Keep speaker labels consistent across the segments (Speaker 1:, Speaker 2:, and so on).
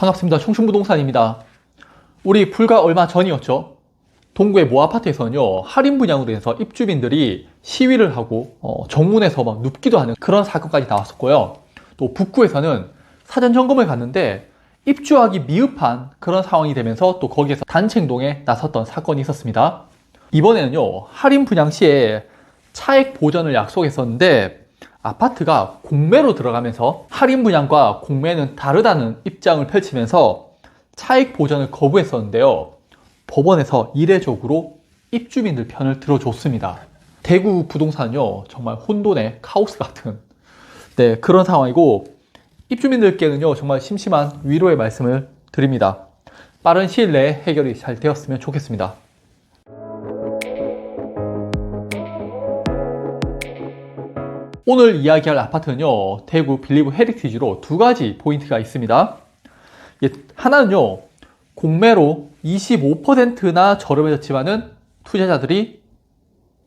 Speaker 1: 반갑습니다. 청춘부동산입니다. 우리 불과 얼마 전이었죠. 동구의 모 아파트에서는요, 할인 분양으로 해서 입주민들이 시위를 하고 정문에서 막 눕기도 하는 그런 사건까지 나왔었고요. 또 북구에서는 사전 점검을 갔는데 입주하기 미흡한 그런 상황이 되면서 또 거기에서 단체 행동에 나섰던 사건이 있었습니다. 이번에는요, 할인 분양 시에 차액 보전을 약속했었는데 아파트가 공매로 들어가면서 할인 분양과 공매는 다르다는 입장을 펼치면서 차익 보전을 거부했었는데요. 법원에서 이례적으로 입주민들 편을 들어줬습니다. 대구 부동산은요, 정말 혼돈의 카오스 같은 그런 상황이고, 입주민들께는요, 정말 심심한 위로의 말씀을 드립니다. 빠른 시일 내에 해결이 잘 되었으면 좋겠습니다. 오늘 이야기할 아파트는요, 대구 빌리브 헤리티지로 두 가지 포인트가 있습니다. 하나는요, 공매로 25%나 저렴해졌지만은 투자자들이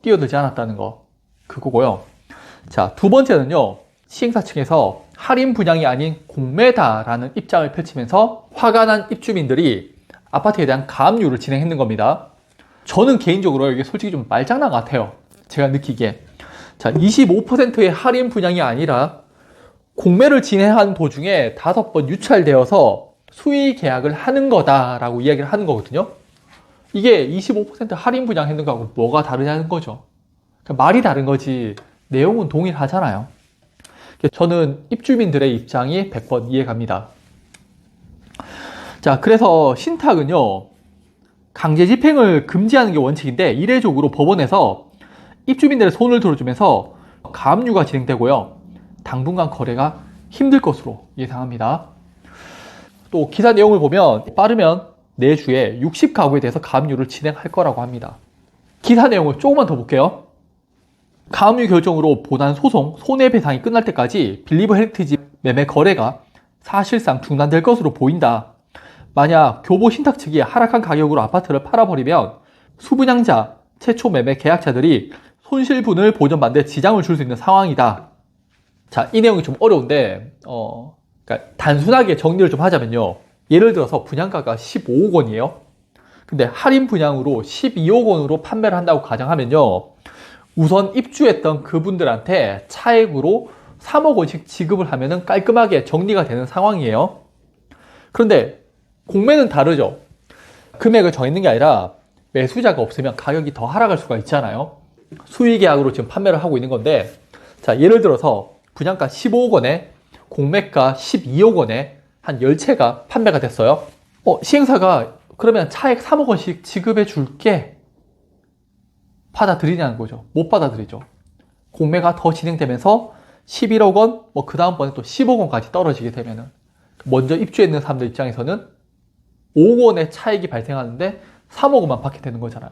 Speaker 1: 뛰어들지 않았다는 거, 그거고요. 자, 두 번째는요, 시행사 측에서 할인 분양이 아닌 공매다라는 입장을 펼치면서 화가 난 입주민들이 아파트에 대한 가압류를 진행했는 겁니다. 저는 개인적으로 이게 솔직히 좀 말장난 같아요. 제가 느끼기에. 자, 25%의 할인 분양이 아니라 공매를 진행하는 도중에 5번 유찰되어서 수의 계약을 하는 거다라고 이야기를 하는 거거든요. 이게 25% 할인 분양했는 거하고 뭐가 다르냐는 거죠. 그러니까 말이 다른 거지 내용은 동일하잖아요. 저는 입주민들의 입장이 100번 이해갑니다. 자, 그래서 신탁은요, 강제 집행을 금지하는 게 원칙인데 이례적으로 법원에서 입주민들의 손을 들어주면서 가압류가 진행되고요. 당분간 거래가 힘들 것으로 예상합니다. 또 기사 내용을 보면 빠르면 내주에 60가구에 대해서 가압류를 진행할 거라고 합니다. 기사 내용을 조금만 더 볼게요. 가압류 결정으로 본안 소송, 손해배상이 끝날 때까지 빌리브 헤리티지 매매 거래가 사실상 중단될 것으로 보인다. 만약 교보 신탁 측이 하락한 가격으로 아파트를 팔아버리면 수분양자, 최초 매매 계약자들이 손실분을 보전받는 데 지장을 줄 수 있는 상황이다. 자, 이 내용이 좀 어려운데 그러니까 단순하게 정리를 좀 하자면요, 예를 들어서 분양가가 15억 원이에요. 근데 할인 분양으로 12억 원으로 판매를 한다고 가정하면요, 우선 입주했던 그분들한테 차액으로 3억 원씩 지급을 하면은 깔끔하게 정리가 되는 상황이에요. 그런데 공매는 다르죠. 금액을 정했는 게 아니라 매수자가 없으면 가격이 더 하락할 수가 있잖아요. 수의계약으로 지금 판매를 하고 있는 건데, 자, 예를 들어서 분양가 15억 원에 공매가 12억 원에 한 10채가 판매가 됐어요. 시행사가 그러면 차액 3억 원씩 지급해 줄게 받아들이냐는 거죠. 못 받아들이죠. 공매가 더 진행되면서 11억 원, 그 다음번에 또 10억 원까지 떨어지게 되면은 먼저 입주했는 사람들 입장에서는 5억 원의 차익이 발생하는데 3억 원만 받게 되는 거잖아요.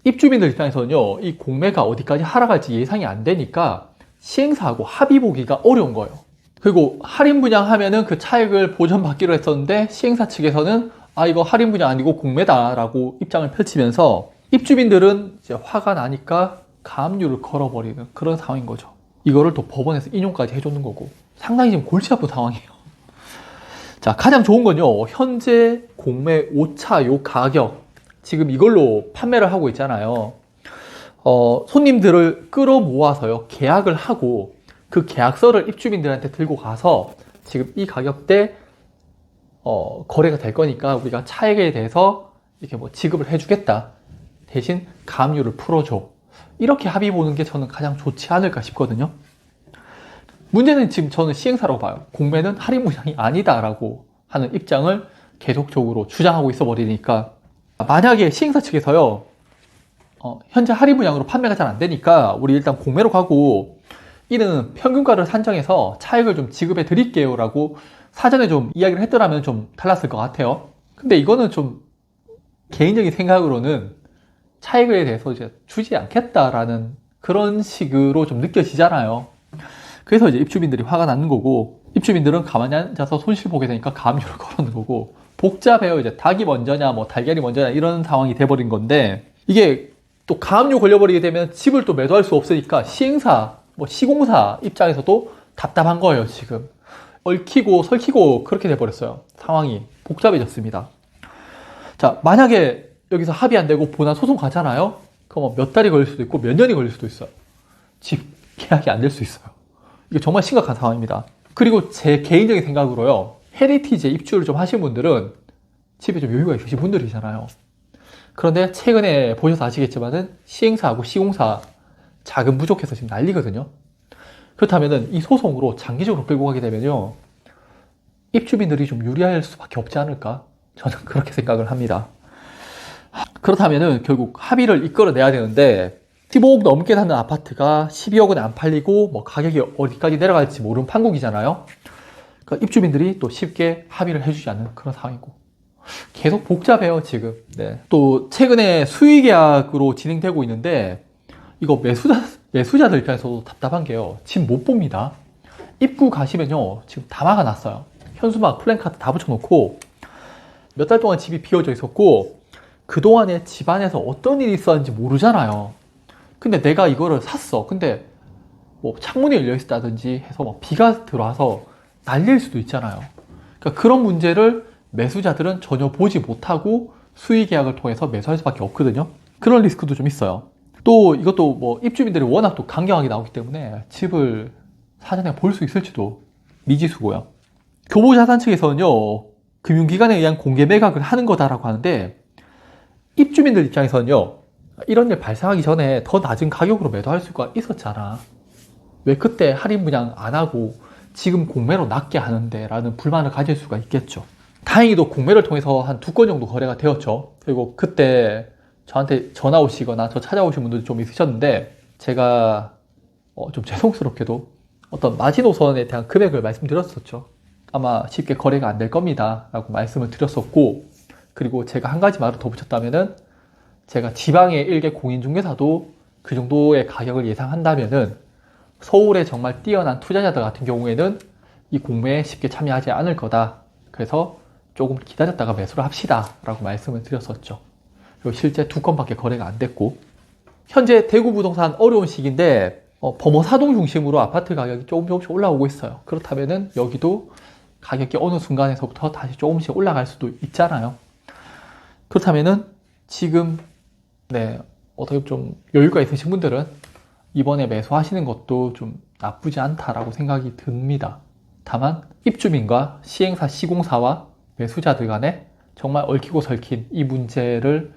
Speaker 1: 입주민들 입장에서는요, 이 공매가 어디까지 하락할지 예상이 안 되니까 시행사하고 합의 보기가 어려운 거예요. 그리고 할인 분양하면은 그 차익을 보전받기로 했었는데 시행사 측에서는 이거 할인 분양 아니고 공매다라고 입장을 펼치면서 입주민들은 이제 화가 나니까 가압류를 걸어버리는 그런 상황인 거죠. 이거를 또 법원에서 인용까지 해줬는 거고 상당히 지금 골치 아픈 상황이에요. 자, 가장 좋은 건요, 현재 공매 5차 요 가격 지금 이걸로 판매를 하고 있잖아요. 손님들을 끌어모아서요, 계약을 하고 그 계약서를 입주민들한테 들고 가서 지금 이 가격대 거래가 될 거니까 우리가 차액에 대해서 이렇게 지급을 해주겠다. 대신 가압류를 풀어줘. 이렇게 합의 보는 게 저는 가장 좋지 않을까 싶거든요. 문제는 지금 저는 시행사라고 봐요. 공매는 할인 분양이 아니다라고 하는 입장을 계속적으로 주장하고 있어 버리니까, 만약에 시행사 측에서요, 현재 할인 분양으로 판매가 잘 안 되니까 우리 일단 공매로 가고 이는 평균가를 산정해서 차익을 좀 지급해 드릴게요 라고 사전에 좀 이야기를 했더라면 좀 달랐을 것 같아요. 근데 이거는 좀 개인적인 생각으로는 차익에 대해서 이제 주지 않겠다라는 그런 식으로 좀 느껴지잖아요. 그래서 이제 입주민들이 화가 나는 거고, 입주민들은 가만히 앉아서 손실 보게 되니까 가압류를 걸어놓는 거고, 복잡해요. 이제 닭이 먼저냐 달걀이 먼저냐 이런 상황이 돼버린 건데, 이게 또 가압류 걸려버리게 되면 집을 또 매도할 수 없으니까 시행사, 시공사 입장에서도 답답한 거예요. 지금 얽히고 설키고 그렇게 돼버렸어요, 상황이. 복잡해졌습니다. 자, 만약에 여기서 합의 안 되고 본안 소송 가잖아요? 그럼 몇 달이 걸릴 수도 있고 몇 년이 걸릴 수도 있어요. 집 계약이 안 될 수 있어요. 이게 정말 심각한 상황입니다. 그리고 제 개인적인 생각으로요. 헤리티지에 입주를 좀 하신 분들은 집에 좀 여유가 있으신 분들이잖아요. 그런데 최근에 보셔서 아시겠지만은 시행사하고 시공사 자금 부족해서 지금 난리거든요. 그렇다면은 이 소송으로 장기적으로 끌고 가게 되면요. 입주민들이 좀 유리할 수밖에 없지 않을까? 저는 그렇게 생각을 합니다. 그렇다면은 결국 합의를 이끌어내야 되는데 15억 넘게 사는 아파트가 12억은 안 팔리고 뭐 가격이 어디까지 내려갈지 모르는 판국이잖아요. 그러니까 입주민들이 또 쉽게 합의를 해주지 않는 그런 상황이고 계속 복잡해요 지금. 네. 또 최근에 수의 계약으로 진행되고 있는데 이거 매수자들 입장에서도 답답한 게요. 집 못 봅니다. 입구 가시면요 지금 다 막아놨어요. 현수막 플랜카드 다 붙여놓고 몇 달 동안 집이 비어져 있었고 그동안에 집안에서 어떤 일이 있었는지 모르잖아요. 근데 내가 이거를 샀어. 근데 뭐 창문이 열려 있다든지 해서 막 비가 들어와서 날릴 수도 있잖아요. 그러니까 그런 문제를 매수자들은 전혀 보지 못하고 수의 계약을 통해서 매수할 수밖에 없거든요. 그런 리스크도 좀 있어요. 또 이것도 뭐 입주민들이 워낙 또 강경하게 나오기 때문에 집을 사전에 볼 수 있을지도 미지수고요. 교보자산 측에서는요, 금융기관에 의한 공개 매각을 하는 거다라고 하는데 입주민들 입장에서는요, 이런 일 발생하기 전에 더 낮은 가격으로 매도할 수가 있었잖아. 왜 그때 할인 분양 안 하고 지금 공매로 낮게 하는데 라는 불만을 가질 수가 있겠죠. 다행히도 공매를 통해서 한 2건 정도 거래가 되었죠. 그리고 그때 저한테 전화 오시거나 저 찾아오신 분들도 좀 있으셨는데 제가 좀 죄송스럽게도 어떤 마지노선에 대한 금액을 말씀드렸었죠. 아마 쉽게 거래가 안 될 겁니다 라고 말씀을 드렸었고, 그리고 제가 한 가지 말을 더 붙였다면은 제가 지방의 일개 공인중개사도 그 정도의 가격을 예상한다면은 서울에 정말 뛰어난 투자자들 같은 경우에는 이 공매에 쉽게 참여하지 않을 거다. 그래서 조금 기다렸다가 매수를 합시다 라고 말씀을 드렸었죠. 그리고 실제 2건밖에 거래가 안 됐고, 현재 대구 부동산 어려운 시기인데 범어사동 중심으로 아파트 가격이 조금씩 올라오고 있어요. 그렇다면은 여기도 가격이 어느 순간에서부터 다시 조금씩 올라갈 수도 있잖아요. 그렇다면은 지금 어떻게 좀 여유가 있으신 분들은 이번에 매수하시는 것도 좀 나쁘지 않다라고 생각이 듭니다. 다만 입주민과 시행사, 시공사와 매수자들 간에 정말 얽히고 설킨 이 문제를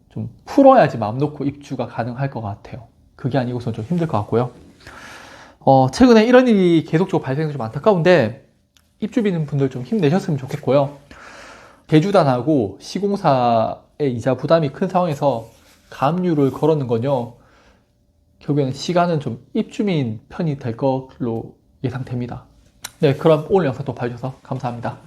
Speaker 1: 좀 풀어야지 마음 놓고 입주가 가능할 것 같아요. 그게 아니고서는 좀 힘들 것 같고요. 최근에 이런 일이 계속적으로 발생해서 좀 안타까운데 입주민 분들 좀 힘내셨으면 좋겠고요. 대주단하고 시공사의 이자 부담이 큰 상황에서 가압류를 걸었는 건요, 결국에는 시간은 좀 입주민 편이 될 걸로 예상됩니다. 네, 그럼 오늘 영상 또 봐주셔서 감사합니다.